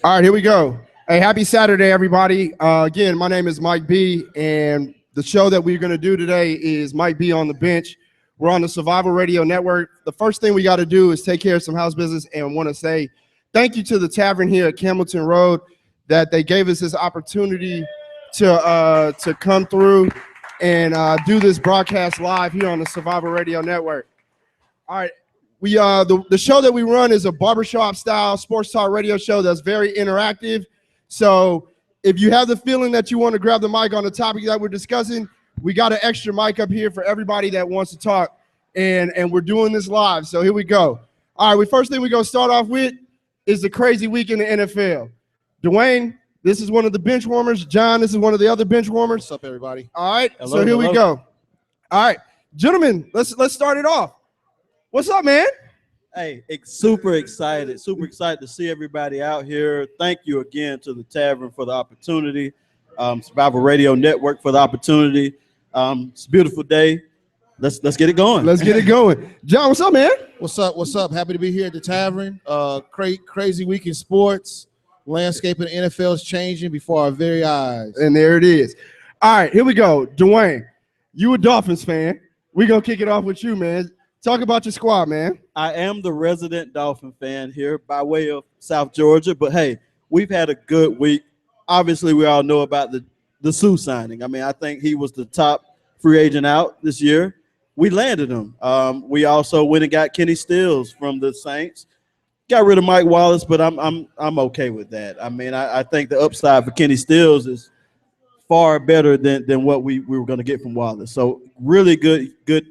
All right, here we go. Hey, happy Saturday, everybody. Again, my name is Mike B, and the show that we're going to do today is Mike B on the Bench. We're on the Survival Radio Network. The first thing we got to do is take care of some house business, and want to say thank you to the tavern here at Campbellton Road that they gave us this opportunity to come through and do this broadcast live here on the Survival Radio Network. All right. The show that we run is a barbershop style sports talk radio show that's very interactive. So if you have the feeling that you want to grab the mic on the topic that we're discussing, we got an extra mic up here for everybody that wants to talk, and we're doing this live. So here we go. All right, first thing we're going to start off with is the crazy week in the NFL. Dwayne, this is one of the bench warmers. John, this is one of the other bench warmers. What's up, everybody? All right, so here we go. All right, gentlemen, let's start it off. What's up, man? Hey, super excited to see everybody out here. Thank you again to the Tavern for the opportunity, Survival Radio Network for the opportunity. It's a beautiful day. Let's get it going. Let's get it going. John, what's up, man? What's up? Happy to be here at the Tavern. Crazy week in sports. Landscape in the NFL is changing before our very eyes. And there it is. All right, here we go. Dwayne, you a Dolphins fan. We're going to kick it off with you, man. Talk about your squad, man. I am the resident Dolphin fan here by way of South Georgia, but hey, we've had a good week. Obviously, we all know about the Sue signing. I mean, I think he was the top free agent out this year. We landed him. We also went and got Kenny Stills from the Saints. Got rid of Mike Wallace, but I'm okay with that. I mean, I think the upside for Kenny Stills is far better than what we were going to get from Wallace. So really good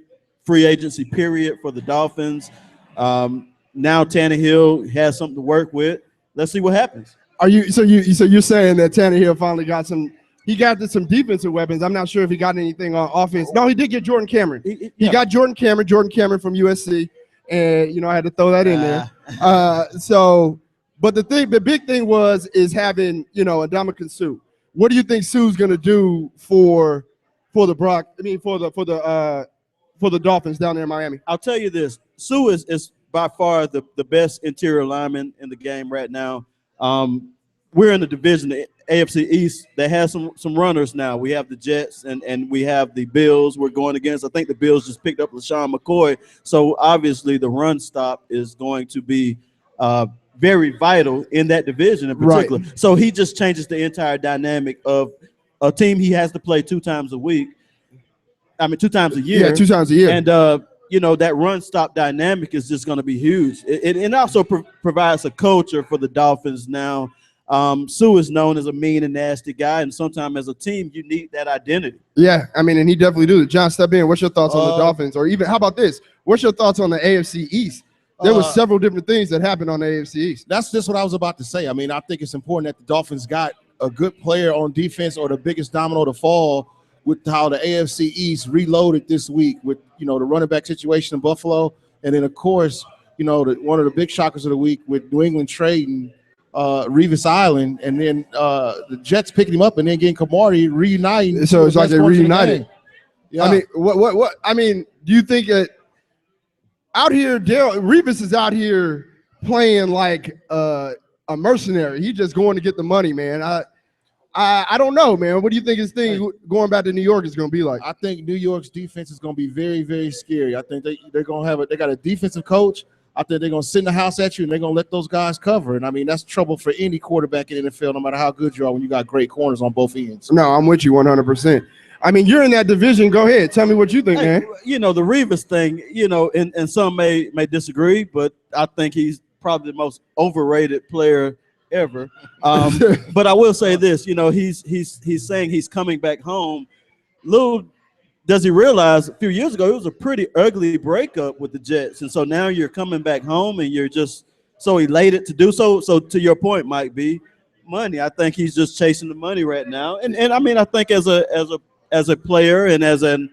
free agency period for the Dolphins. Now Tannehill has something to work with. Let's see what happens. So you're saying that Tannehill finally got some defensive weapons. I'm not sure if he got anything on offense. No, he did get Jordan Cameron. He got Jordan Cameron from USC, and I had to throw that in there. But the big thing is having Ndamukong Suh. What do you think Suh's going to do for the Dolphins down there in Miami? I'll tell you this. Suh is by far the best interior lineman in the game right now. We're in the division, the AFC East, that has some runners now. We have the Jets and we have the Bills we're going against. I think the Bills just picked up LaShawn McCoy. So obviously the run stop is going to be very vital in that division in particular. Right. So he just changes the entire dynamic of a team he has to play 2 times a week. 2 times a year. Yeah, 2 times a year. And, that run-stop dynamic is just going to be huge. It also provides a culture for the Dolphins now. Suh is known as a mean and nasty guy, and sometimes as a team, you need that identity. Yeah, and he definitely do. John, step in. What's your thoughts on the Dolphins? Or even, how about this? What's your thoughts on the AFC East? There was several different things that happened on the AFC East. That's just what I was about to say. I think it's important that the Dolphins got a good player on defense or the biggest domino to fall with how the AFC East reloaded this week with, the running back situation in Buffalo. And then, of course, one of the big shockers of the week with New England trading Revis Island, and then the Jets picking him up and then getting Kamari reuniting. So it's like they reunited. Yeah. What? Do you think that out here, Revis is out here playing like a mercenary? He's just going to get the money, man. I don't know, man. What do you think his thing going back to New York is going to be like? I think New York's defense is going to be very, very scary. I think they're going to they got a defensive coach. I think they're going to sit in the house at you, and they're going to let those guys cover. And, that's trouble for any quarterback in the NFL, no matter how good you are, when you got great corners on both ends. No, I'm with you 100%. You're in that division. Go ahead. Tell me what you think, man. The Revis thing, and some may disagree, but I think he's probably the most overrated player ever. But I will say this, he's saying he's coming back home. Little does he realize a few years ago it was a pretty ugly breakup with the Jets, and so now you're coming back home and you're just so elated to do so. So to your point, Mike B, money. I think he's just chasing the money right now, and I think as a player and as an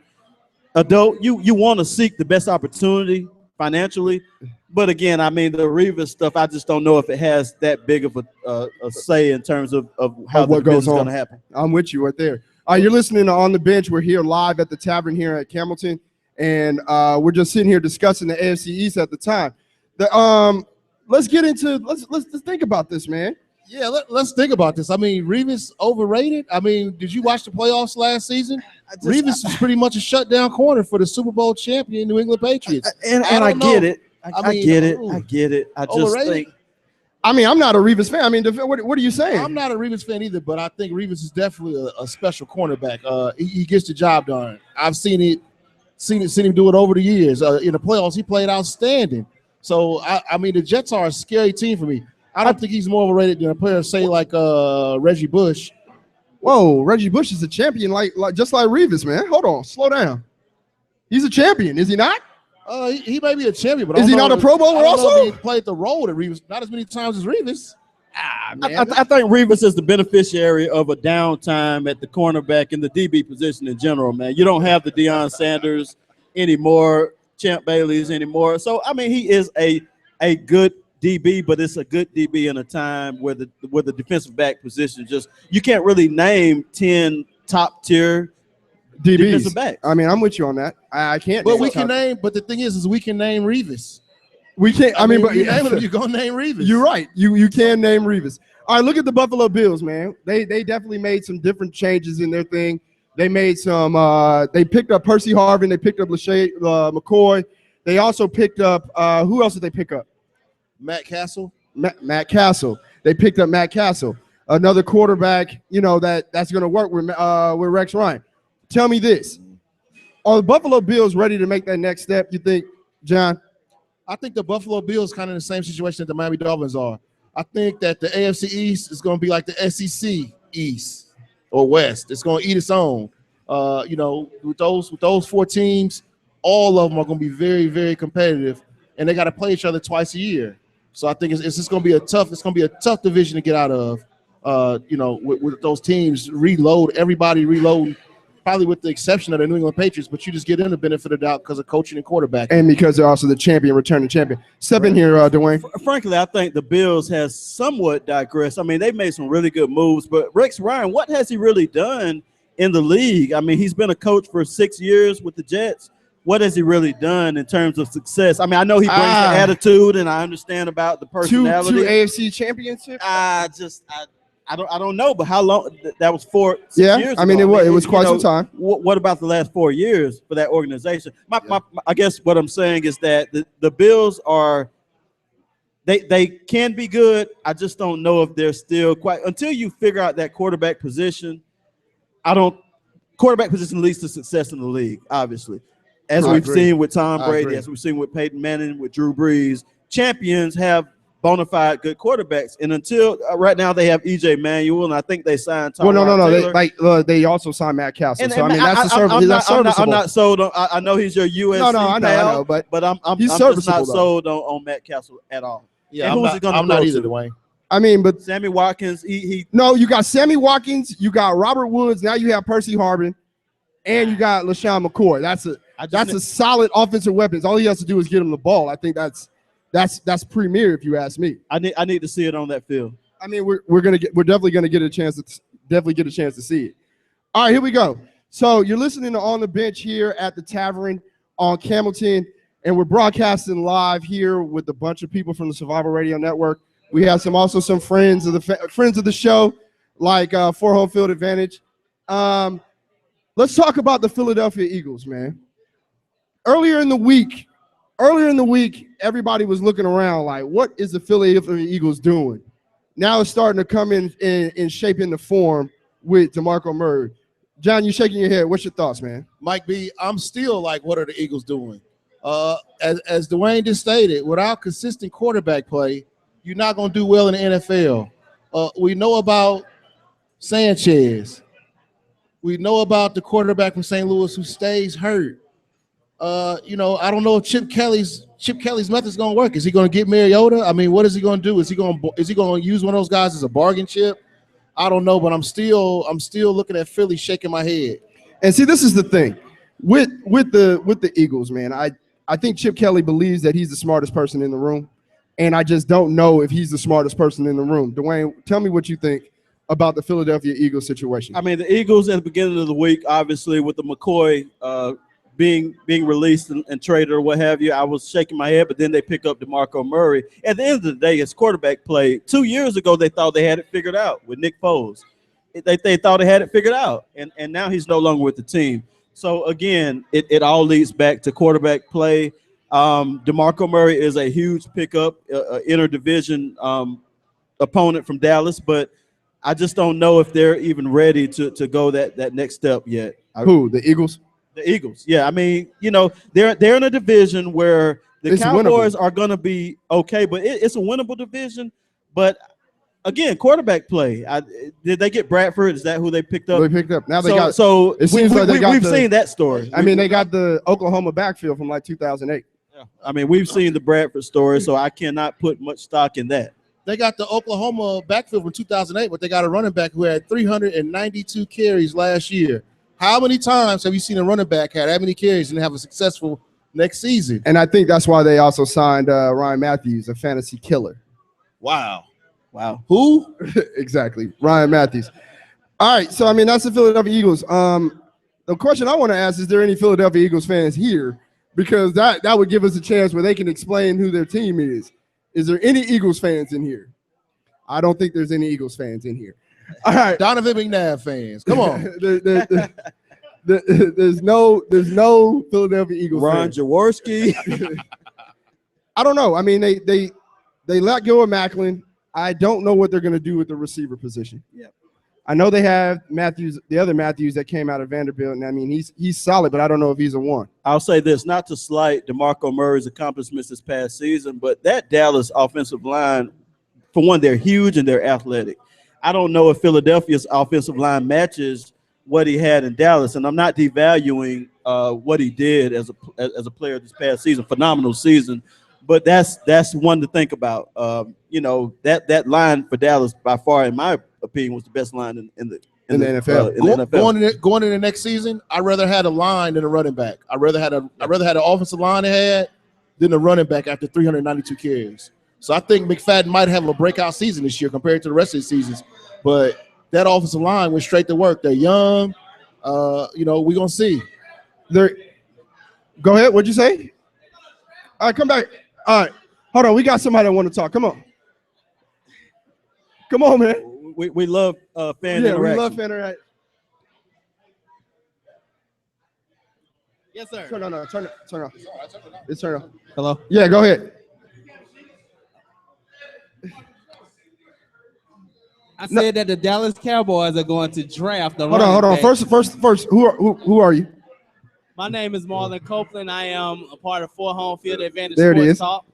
adult, you want to seek the best opportunity financially. But again, the Revis stuff, I just don't know if it has that big of a say in terms of how the business is going to happen. I'm with you right there. You're listening to On the Bench. We're here live at the Tavern here at Campbellton, and we're just sitting here discussing the AFC East at the time. Let's think about this, man. Yeah, let's think about this. I mean, Revis overrated. I mean, did you watch the playoffs last season? Revis is pretty much a shutdown corner for the Super Bowl champion New England Patriots. And I get it. I mean, get it. I get it. I just overrated? think I mean, I'm not a Revis fan. I mean, what are you saying? I'm not a Revis fan either, but I think Revis is definitely a special cornerback. He gets the job done. I've seen him do it over the years. In the playoffs, he played outstanding. So I mean, the Jets are a scary team for me. I don't think he's more overrated than a player, say like Reggie Bush. Whoa, Reggie Bush is a champion, like just like Revis, man. Hold on, slow down. He's a champion, is he not? He may be a champion, but is he not a Pro Bowler also? He played the role at Revis, not as many times as Revis. I think Revis is the beneficiary of a downtime at the cornerback and the DB position in general, man. You don't have the Deion Sanders anymore, Champ Bailey's anymore. So I mean, he is a good DB, but it's a good DB in a time where the defensive back position just you can't really name 10 top tier defensive DBs. backs. I mean, I'm with you on that. I can't. But we can name. But the thing is we can name Revis. We can't. I mean, but you name him, you're gonna name Revis. You're right. You can name Revis. All right, look at the Buffalo Bills, man. They definitely made some different changes in their thing. They made some. They picked up Percy Harvin. They picked up LaShawn McCoy. They also picked up. Who else did they pick up? Matt Castle. Matt Castle. They picked up Matt Castle, another quarterback. You know that's going to work with Rex Ryan. Tell me this: are the Buffalo Bills ready to make that next step? You think, John? I think the Buffalo Bills kind of in the same situation that the Miami Dolphins are. I think that the AFC East is going to be like the SEC East or West. It's going to eat its own. You know, with those 4 teams, all of them are going to be very, very competitive, and they got to play each other twice a year. So I think it's just going to be a tough division to get out of. You know, with those teams everybody reloading. Probably with the exception of the New England Patriots, but you just get in the benefit of the doubt because of coaching and quarterback. And because they're also the champion, returning champion. Step in here, Dwayne. Frankly, I think the Bills has somewhat digressed. I mean, they made some really good moves, but Rex Ryan, what has he really done in the league? I mean, he's been a coach for 6 years with the Jets. What has he really done in terms of success? I mean, I know he brings the attitude, and I understand about the personality. Two AFC championships. I don't know, but how long? That was 6 yeah, years I mean, ago. it was quite some time. What about the last 4 years for that organization? I guess what I'm saying is that the Bills are they can be good. I just don't know if they're still quite until you figure out that quarterback position. Quarterback position leads to success in the league, obviously, as we've seen with Tom Brady, as we've seen with Peyton Manning, with Drew Brees. Champions have bona fide good quarterbacks, and until right now they have EJ Manuel, and I think they signed Tyrod Taylor. They also signed Matt Castle. So I mean, that's serviceable. I'm not sold on. I know he's your USC I know, but I'm he's just not sold on Matt Castle at all. Yeah, I'm not either, Dwayne. I mean, but Sammy Watkins, he you got Sammy Watkins, you got Robert Woods, now you have Percy Harvin, and you got LaShawn McCoy. That's a solid offensive weapons. All he has to do is get him the ball. I think that's premier, if you ask me. I need to see it on that field. I mean, we're definitely gonna get a chance to see it. All right, here we go. So you're listening to On the Bench here at the Tavern on Camelton, and we're broadcasting live here with a bunch of people from the Survival Radio Network. We have some friends of the show, like For Home Field Advantage. Let's talk about the Philadelphia Eagles, man. Earlier in the week, everybody was looking around like, what is the Philadelphia Eagles doing? Now it's starting to come in shape into form with DeMarco Murray. John, you shaking your head. What's your thoughts, man? Mike B, I'm still like, what are the Eagles doing? As Dwayne just stated, without consistent quarterback play, you're not going to do well in the NFL. We know about Sanchez. We know about the quarterback from St. Louis who stays hurt. You know, I don't know if Chip Kelly's method is going to work. Is he going to get Mariota? I mean, what is he going to do? Is he going to use one of those guys as a bargain chip? I don't know, but I'm still looking at Philly, shaking my head. And see, this is the thing with the Eagles, man. I think Chip Kelly believes that he's the smartest person in the room, and I just don't know if he's the smartest person in the room. Dwayne, tell me what you think about the Philadelphia Eagles situation. I mean, the Eagles at the beginning of the week, obviously with the McCoy being released and traded or what have you, I was shaking my head. But then they pick up DeMarco Murray. At the end of the day, his quarterback play 2 years ago, they thought they had it figured out with Nick Foles. They thought they had it figured out, and now he's no longer with the team. So again, it all leads back to quarterback play. DeMarco Murray is a huge pickup, interdivision opponent from Dallas, but I just don't know if they're even ready to go that next step yet. Who? The Eagles? The Eagles. Yeah, I mean, they're in a division where the Cowboys are going to be okay, but it's a winnable division. But again, quarterback play. Did they get Bradford? Is that who they picked up? They picked up. Now they got. So it seems like we've seen that story. I mean, they got the Oklahoma backfield from like 2008. Yeah. I mean, we've seen the Bradford story, so I cannot put much stock in that. They got the Oklahoma backfield from 2008, but they got a running back who had 392 carries last year. How many times have you seen a running back have that many carries and have a successful next season? And I think that's why they also signed Ryan Matthews, a fantasy killer. Wow. Who? Exactly. Ryan Matthews. All right. So, I mean, that's the Philadelphia Eagles. The question I want to ask, is there any Philadelphia Eagles fans here? Because that would give us a chance where they can explain who their team is. Is there any Eagles fans in here? I don't think there's any Eagles fans in here. All right. Donovan McNabb fans. Come on. There's no Philadelphia Eagles Ron fans. Jaworski. I don't know. I mean, they let go of Macklin. I don't know what they're going to do with the receiver position. Yep. I know they have Matthews, the other Matthews that came out of Vanderbilt, and I mean he's solid, but I don't know if he's a one. I'll say this, not to slight DeMarco Murray's accomplishments this past season, but that Dallas offensive line, for one, they're huge and they're athletic. I don't know if Philadelphia's offensive line matches what he had in Dallas, and I'm not devaluing what he did as a player this past season. Phenomenal season. But that's one to think about. That line for Dallas, by far, in my opinion, was the best line in the NFL. Going into the next season, I'd rather had a line than a running back. I'd rather had an offensive line they had than a running back after 392 carries. So I think McFadden might have a breakout season this year compared to the rest of the seasons. But that offensive line went straight to work. They're young. We're gonna see. Go ahead. What'd you say? All right, come back. All right, hold on. We got somebody that want to talk. Come on, man. We love fan interaction. We love fan interaction. Yes, sir. Turn off. It's turned off. Hello. Yeah, go ahead. I said that the Dallas Cowboys are going to draft the. Hold on. First, who are you? My name is Marlon Copeland. I am a part of 4 Home Field Advantage There it Sports is. Talk.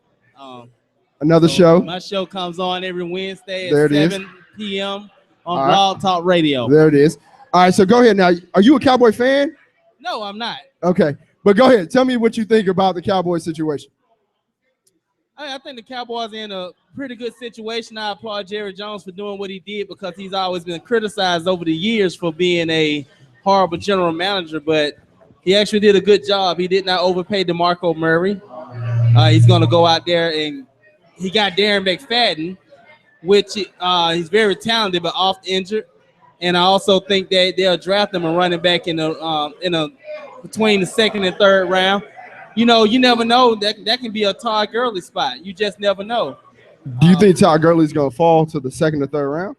Another show. My show comes on every Wednesday There at it is. 7 p.m. on All right. Blog Talk Radio. There it is. All right, so go ahead now. Are you a Cowboy fan? No, I'm not. Okay, but go ahead. Tell me what you think about the Cowboy situation. I think the Cowboys are in a pretty good situation. I applaud Jerry Jones for doing what he did because he's always been criticized over the years for being a horrible general manager, but he actually did a good job. He did not overpay DeMarco Murray. He's going to go out there, and he got Darren McFadden, which he's very talented but oft injured. And I also think that they'll draft him a running back in between the second and third round. You never know. That can be a Todd Gurley spot. You just never know. Do you think Todd Gurley's going to fall to the second or third round?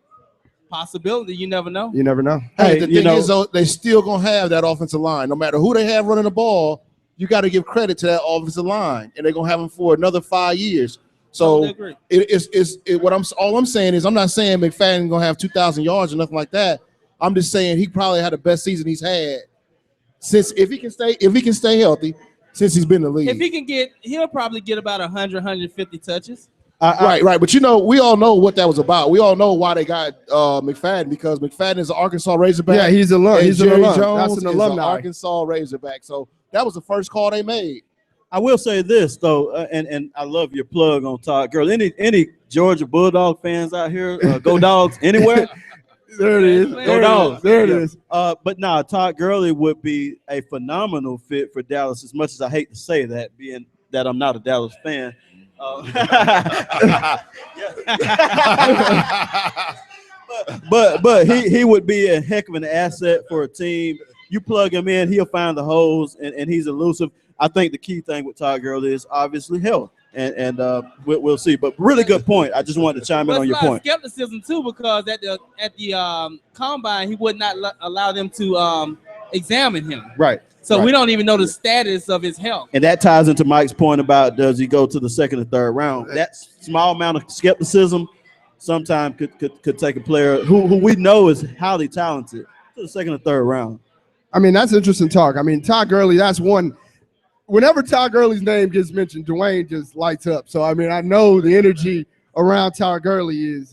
Possibility. You never know. You never know. Hey, the thing is, though, they still going to have that offensive line. No matter who they have running the ball, you got to give credit to that offensive line, and they're going to have them for another 5 years. So all I'm saying is I'm not saying McFadden going to have 2,000 yards or nothing like that. I'm just saying he probably had the best season he's had since if he can stay healthy since he's been in the league. If he can he'll probably get about 100, 150 touches. Right. But we all know what that was about. We all know why they got McFadden because McFadden is an Arkansas Razorback. Yeah, he's an alum. He's an alum. That's an alumni. Is an Arkansas Razorback. So that was the first call they made. I will say this though, and I love your plug on Todd Gurley. Any Georgia Bulldog fans out here? Go Dogs anywhere. There it is. Go Dogs. There it is. But no, Todd Gurley would be a phenomenal fit for Dallas. As much as I hate to say that, being that I'm not a Dallas fan. But he would be a heck of an asset for a team. you plug him in, he'll find the holes, and he's elusive. I think the key thing with Todd Gurley is obviously health, and we'll see. But really good point. I just wanted to chime in on your point. Skepticism too, because at the combine he would not allow them to examine him. Right. So right. we don't even know the status of his health. And that ties into Mike's point about does he go to the second or third round? That small amount of skepticism sometimes could take a player who we know is highly talented to the second or third round. I mean, that's interesting talk. I mean, Todd Gurley, that's one. Whenever Todd Gurley's name gets mentioned, Dwayne just lights up. So, I mean, I know the energy around Todd Gurley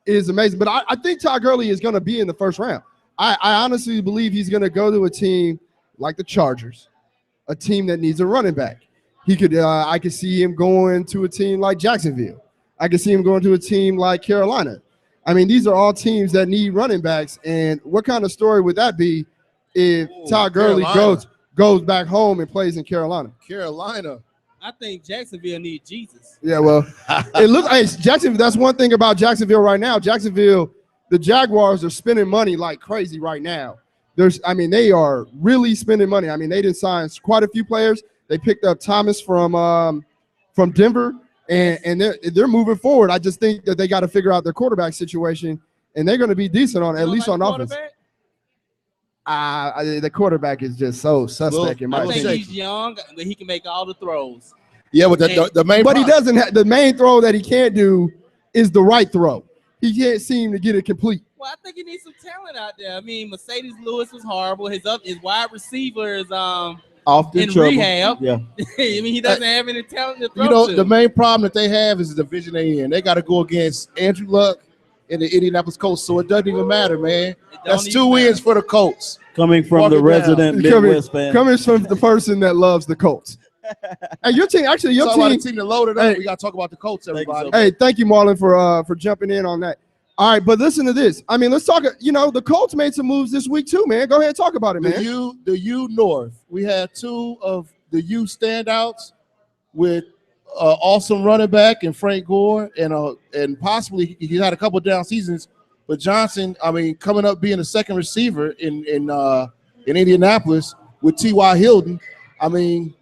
is amazing. But I think Todd Gurley is going to be in the first round. I honestly believe he's going to go to a team like the Chargers, a team that needs a running back. I could see him going to a team like Jacksonville. I could see him going to a team like Carolina. I mean, these are all teams that need running backs. And what kind of story would that be if Todd Gurley goes back home and plays in Carolina? Carolina. I think Jacksonville needs Jesus. Yeah, well, it looks hey, Jacksonville. That's one thing about Jacksonville right now. Jacksonville, the Jaguars are spending money like crazy right now. They are really spending money. I mean, they did sign quite a few players. They picked up Thomas from Denver, and they're moving forward. I just think that they got to figure out their quarterback situation, and they're going to be decent on at least on offense. The quarterback is just so suspect in my opinion. I opinion. think he's young, but he can make all the throws. Yeah, but the main. But he doesn't have the main throw that he can't do is the right throw. He can't seem to get it complete. Well, I think he needs some talent out there. I mean, Mercedes Lewis was horrible. His wide receiver is Often in trouble. rehab. Yeah. I mean, he doesn't have any talent to throw You know, to. the main problem that they have is the division they in. They got to go against Andrew Luck and the Indianapolis Colts, so it doesn't even matter, man. That's 2 wins for the Colts. Coming from the resident Midwest fan. Coming from the person that loves the Colts. Hey, your team, actually, your Talk team. about the team that loaded up. We got to talk about the Colts, everybody. Hey, thank you, Marlon, for jumping in on that. All right, but listen to this. I mean, let's talk. You know, the Colts made some moves this week too, man. Go ahead and talk about it, man. The U North. We had 2 of the U standouts with awesome running back and Frank Gore, and possibly he had a couple down seasons. But Johnson, I mean, coming up being a second receiver in Indianapolis with T.Y. Hilton, I mean,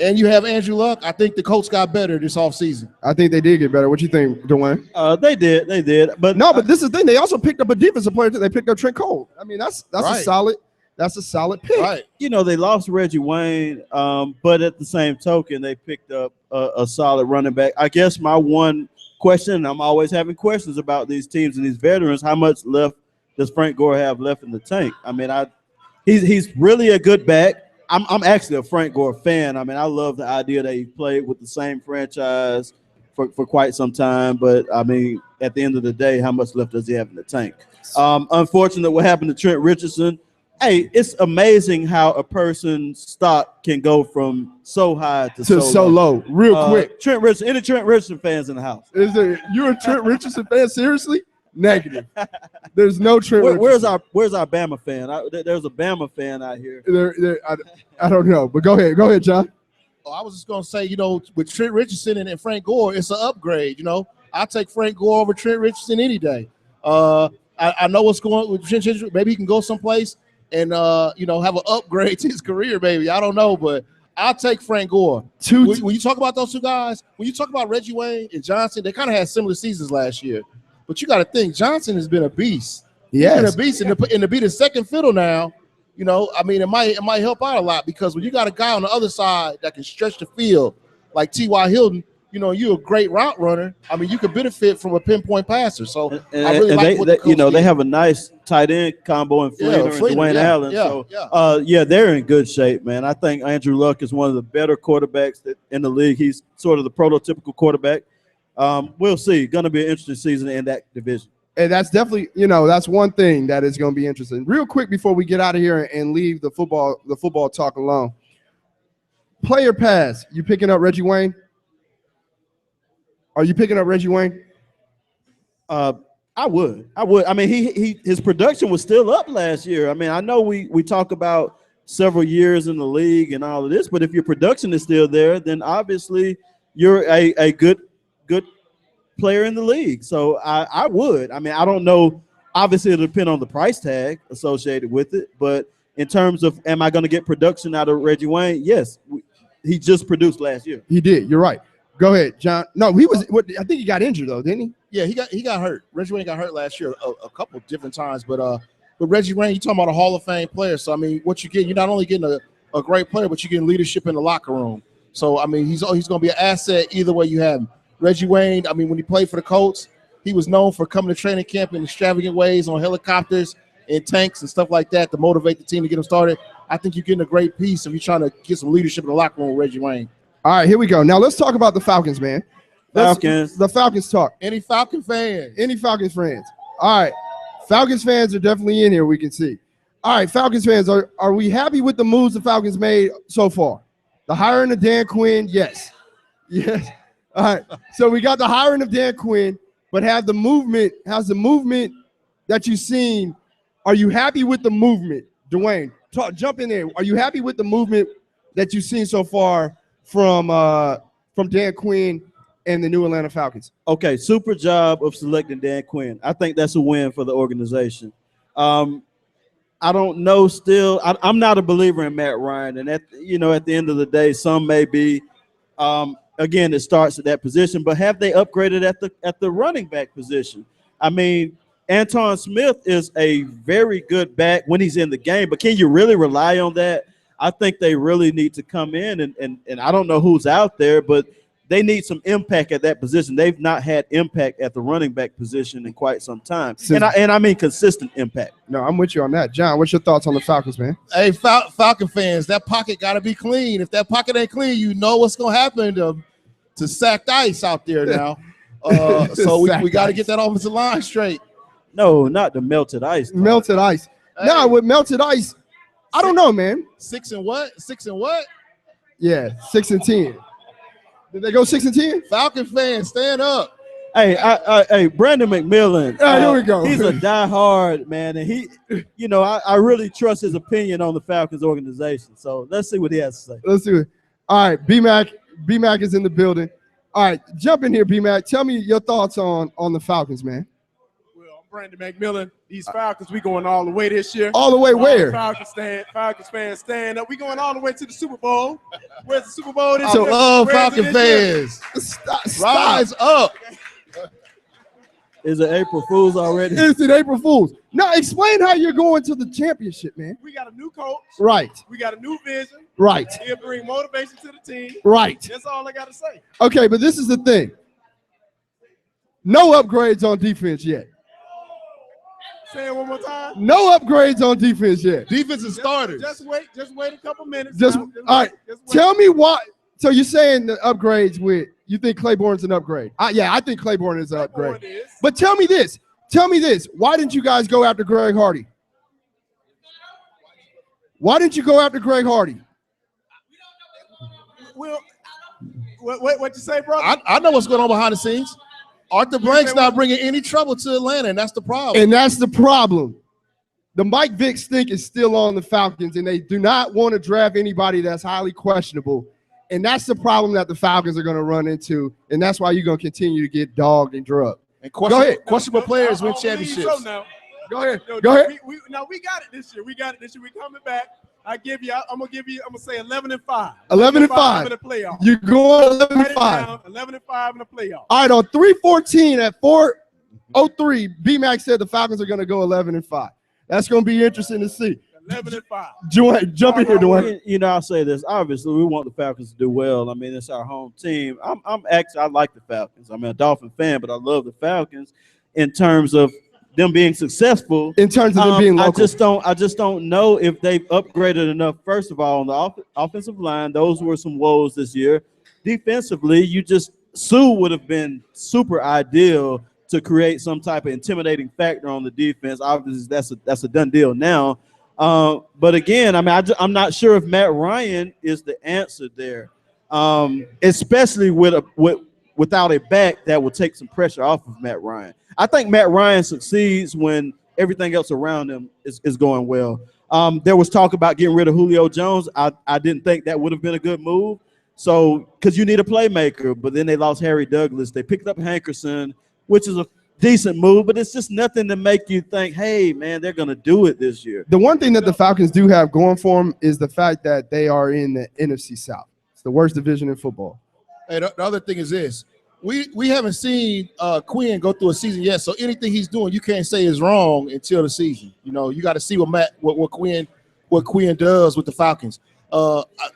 and you have Andrew Luck. I think the Colts got better this offseason. I think they did get better. What you think, Dwayne? They did. But but this is the thing. They also picked up a defensive player. They picked up Trent Cole. I mean, that's right. a solid pick. Right. You know, they lost Reggie Wayne, but at the same token, they picked up a solid running back. I guess my one question, and I'm always having questions about these teams and these veterans, how much left does Frank Gore have left in the tank? I mean, he's really a good back. I'm actually a Frank Gore fan. I mean, I love the idea that he played with the same franchise for quite some time. But, I mean, at the end of the day, how much left does he have in the tank? Unfortunately, what happened to Trent Richardson, hey, it's amazing how a person's stock can go from so high to so low real quick. Trent Richardson, any Trent Richardson fans in the house? You a Trent Richardson fan? Seriously? Negative. There's no Trent Richardson. Where's our Bama fan? There's a Bama fan out here. I don't know, but go ahead, John. Oh, I was just going to say, you know, with Trent Richardson and Frank Gore, it's an upgrade. You know, I'll take Frank Gore over Trent Richardson any day. I know what's going on with Trent Richardson. Maybe he can go someplace and, you know, have an upgrade to his career, maybe. I don't know, but I'll take Frank Gore. When you talk about those 2 guys, when you talk about Reggie Wayne and Johnson, they kind of had similar seasons last year. But you got to think, Johnson has been a beast. Yes. He's been a beast. And to be the second fiddle now, you know, I mean, it might help out a lot because when you got a guy on the other side that can stretch the field like T.Y. Hilton, you know, you're a great route runner. I mean, you could benefit from a pinpoint passer. So I really like what they have a nice tight end combo in Fleener and Dwayne Allen. They're in good shape, man. I think Andrew Luck is one of the better quarterbacks in the league. He's sort of the prototypical quarterback. We'll see. Going to be an interesting season in that division. And that's definitely, you know, that's one thing that is going to be interesting. Real quick before we get out of here and leave the football talk alone. Player pass. You picking up Reggie Wayne? Are you picking up Reggie Wayne? I would. I mean, his production was still up last year. I mean, I know we talk about several years in the league and all of this, but if your production is still there, then obviously you're a good player in the league. So I would. I mean, I don't know. Obviously, it'll depend on the price tag associated with it, but in terms of am I going to get production out of Reggie Wayne? Yes, he just produced last year. He did. You're right. Go ahead, John. No, he was. I think he got injured though, didn't he? Yeah, he got hurt. Reggie Wayne got hurt last year a couple different times, but Reggie Wayne, you talking about a Hall of Fame player. So I mean, what you get, you're not only getting a great player, but you're getting leadership in the locker room. So I mean, he's going to be an asset either way you have him. Reggie Wayne, I mean, when he played for the Colts, he was known for coming to training camp in extravagant ways on helicopters and tanks and stuff like that to motivate the team to get them started. I think you're getting a great piece if you're trying to get some leadership in the locker room with Reggie Wayne. All right, here we go. Now let's talk about the Falcons, man. The Falcons talk. Any Falcon fans? Any Falcons fans? All right, Falcons fans are definitely in here. We can see. All right, Falcons fans, are we happy with the moves the Falcons made so far? The hiring of Dan Quinn, yes. Yes. All right. So we got the hiring of Dan Quinn, but has the movement that you've seen, are you happy with the movement? Dwayne, jump in there. Are you happy with the movement that you've seen so far from Dan Quinn and the new Atlanta Falcons? Okay, super job of selecting Dan Quinn. I think that's a win for the organization. I don't know still. I'm not a believer in Matt Ryan. And at the end of the day, some may be. Again, it starts at that position. But have they upgraded at the running back position? I mean, Anton Smith is a very good back when he's in the game. But can you really rely on that? I think they really need to come in. And I don't know who's out there, but they need some impact at that position. They've not had impact at the running back position in quite some time. And I mean consistent impact. No, I'm with you on that. John, what's your thoughts on the Falcons, man? Hey, Falcon fans, that pocket got to be clean. If that pocket ain't clean, you know what's going to happen to sacked ice out there now. So we got to get that offensive line straight. No, not the melted ice. Melted ice. Hey. No, with melted ice, I don't know, man. 6 and what? 6 and what? Yeah, 6-10. Did they go 6-10? Falcon fans, stand up. Hey, Brandon McMillan. Here we go. He's a diehard man, and he, I really trust his opinion on the Falcons organization. So let's see what he has to say. Let's do it. All right, B-Mac is in the building. All right, jump in here, B-Mac. Tell me your thoughts on the Falcons, man. Well, I'm Brandon McMillan. These Falcons, we going all the way this year. All the way where? Falcons fans stand up. We going all the way to the Super Bowl. Where's the Super Bowl this year? So, Falcon fans, rise up. Is it April Fool's already? Is it April Fool's? Now, explain how you're going to the championship, man. We got a new coach. Right. We got a new vision. Right. He'll bring motivation to the team. Right. That's all I got to say. Okay, but this is the thing. No upgrades on defense yet. Say it one more time. No upgrades on defense yet. Defensive starters. Just wait a couple minutes. All right. Tell me why. So you're saying the upgrades you think Claiborne's an upgrade? Yeah, I think Claiborne is an upgrade. But tell me this. Why didn't you guys go after Greg Hardy? Why didn't you go after Greg Hardy? Well, what you say, brother? I know what's going on behind the scenes. Arthur Blank's not bringing any trouble to Atlanta, and that's the problem. And that's the problem. The Mike Vick stink is still on the Falcons, and they do not want to draft anybody that's highly questionable. And that's the problem that the Falcons are going to run into, and that's why you're going to continue to get dogged and drugged. And questionable players win championships. Go ahead. Go ahead. We got it this year. We coming back. I'm gonna say 11-5. 11-5 in the playoffs. You're going 11-5. 11-5 in the playoffs. All right, on 314 at 403, B-Mac said the Falcons are going to go 11-5. That's going to be interesting to see. 11-5. Jump in here, Dwayne. I'll say this. Obviously, we want the Falcons to do well. I mean, it's our home team. I like the Falcons. I'm a Dolphin fan, but I love the Falcons in terms of them being successful. In terms of them being local. I just don't know if they've upgraded enough. First of all, on the offensive line, those were some woes this year. Defensively, Sue would have been super ideal to create some type of intimidating factor on the defense. Obviously, that's a done deal now. But again, I mean, I'm not sure if Matt Ryan is the answer there, especially without a back that will take some pressure off of Matt Ryan. I think Matt Ryan succeeds when everything else around him is going well. There was talk about getting rid of Julio Jones. I didn't think that would have been a good move. So, because you need a playmaker, but then they lost Harry Douglas. They picked up Hankerson, which is a decent move, but it's just nothing to make you think, hey, man, they're going to do it this year. The one thing that the Falcons do have going for them is the fact that they are in the NFC South. It's the worst division in football. Hey, the other thing is this. We haven't seen Quinn go through a season yet, so anything he's doing, you can't say is wrong until the season. You know, you got to see what Quinn does with the Falcons.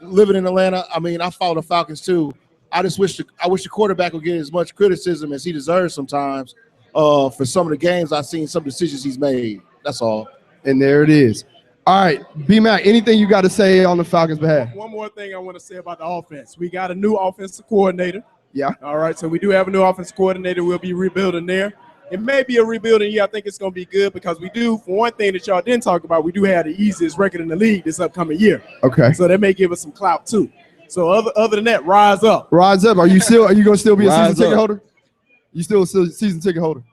Living in Atlanta, I mean, I follow the Falcons too. I wish the quarterback would get as much criticism as he deserves sometimes for some of the games I've seen, some decisions he's made. That's all. And there it is. All right, B-Mac, anything you got to say on the Falcons' behalf? One more thing I want to say about the offense. We got a new offensive coordinator. Yeah. All right, so we do have a new offensive coordinator. We'll be rebuilding there. It may be a rebuilding year. I think it's going to be good because we do, for one thing that y'all didn't talk about, we do have the easiest record in the league this upcoming year. Okay. So that may give us some clout too. So other than that, rise up. Rise up. Are you going to still be a Rise season ticket up. holder? You still a season ticket holder?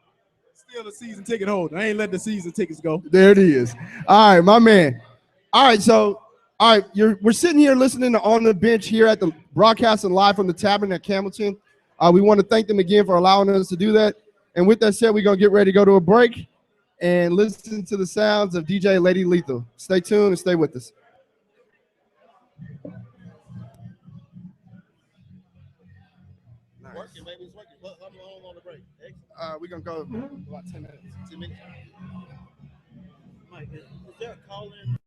Still a season ticket holder. I ain't let the season tickets go. There it is. All right, my man. All right, so we're sitting here listening to On the Bench here at the broadcasting live from the Tavern at Campbellton. We want to thank them again for allowing us to do that. And with that said, we're going to get ready to go to a break and listen to the sounds of DJ Lady Lethal. Stay tuned and stay with us. Working, baby. It's working. How long on the break? We're going to go about 10 minutes. 10 minutes. Mike, is there a call-in?